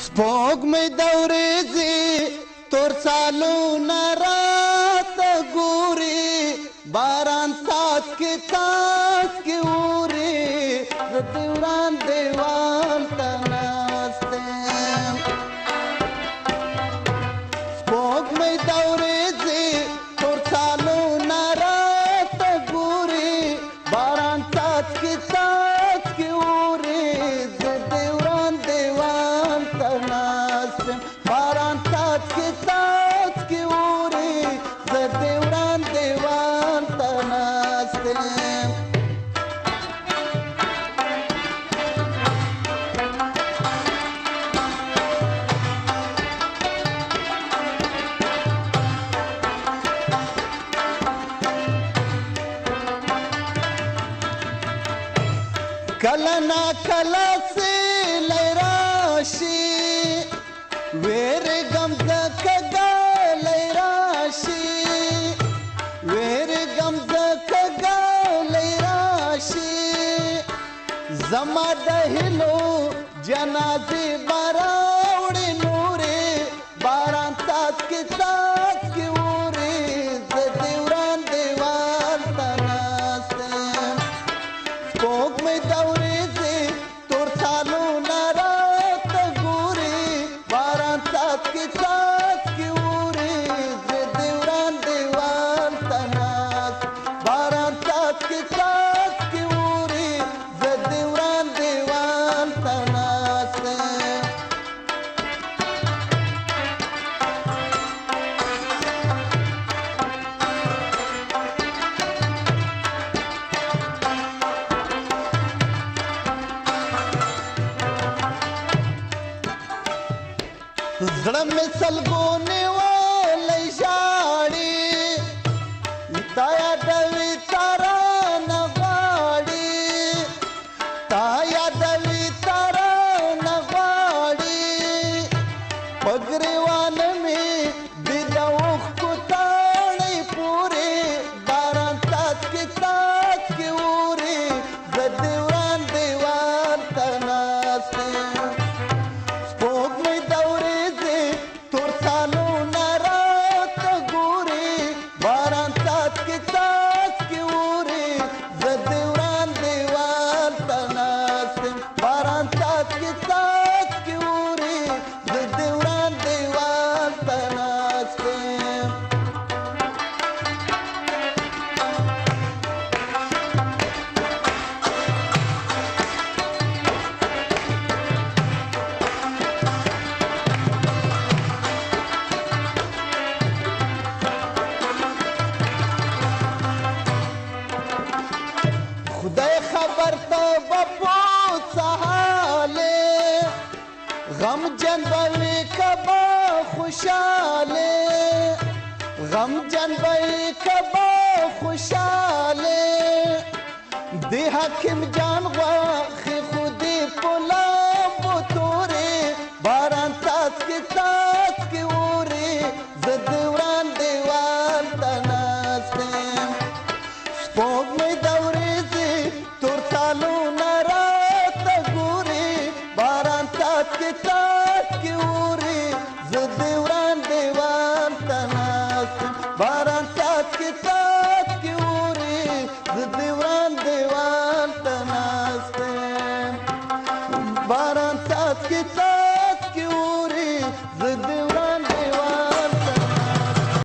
سپوږمۍ د ورځې تور سالونه راته ګوري، باران څاڅکي څاڅکي اوري، زه د وران دیوال ته ناست یم. سپوږمۍ د ورځې تور سالونه راته ګوري، باران څاڅکي څاڅکي اوري، زه د وران دیوال ته ناست یم. باران څاڅکي څاڅکي اوري، زه د وران دیوال ته ناست یم. کله ناکله سیلی راشي، ویرېږم ځکه ګالی راشي، ویرېږم ځکه ګالی راشي، زما د هیلو جنازې به راوړې نورې، باران څاڅکي څاڅکي اوري، زه د وران دیوال ته ناست یم. سپوږمۍ د ورځې تور سالونه راته ګوري، باران څاڅکي څاڅکي اوري، زه د وران دیوال ته ناست. باران څاڅکي څاڅکي اوري، زه د وران دیوال ته ناست یم. زړه مې سلګو نیولی ژاړي، تا یادوي تا رانه غواړي، تا یادوي تا رانه غواړي، په ګریوانه مې دي د اوښکو تاڼۍ پورې، باران څاڅکي څاڅکي اوري، زه د وران دیوال ته ناست یم. سپوږمۍ د ورځې تور سالونه راته ګوري، باران څاڅکي څاڅکي اوري، زه د وران دیوال ته ناست یم. باران څاڅکي څاڅکي اوري، زه د وران دیوال ته ناست یم. خدای خبر ته به پوڅه حالې، غمجن به وي که به خوشحالې، غمجن به وي که به خوشحالې، د حکیم جان غوښې خو دې په لامبو تورې، باران څاڅکي څاڅکي اوري، زه د وران دیوال ته ناست یم. سپوږمۍ د ورځې تور سالونه راته ګوري، باران څاڅکي څاڅکي اوري، زه د وران دیوال ته ناست یم. باران څاڅکي څاڅکي اوري، زه د وران دیوال ته ناست یم. باران څاڅکي څاڅکي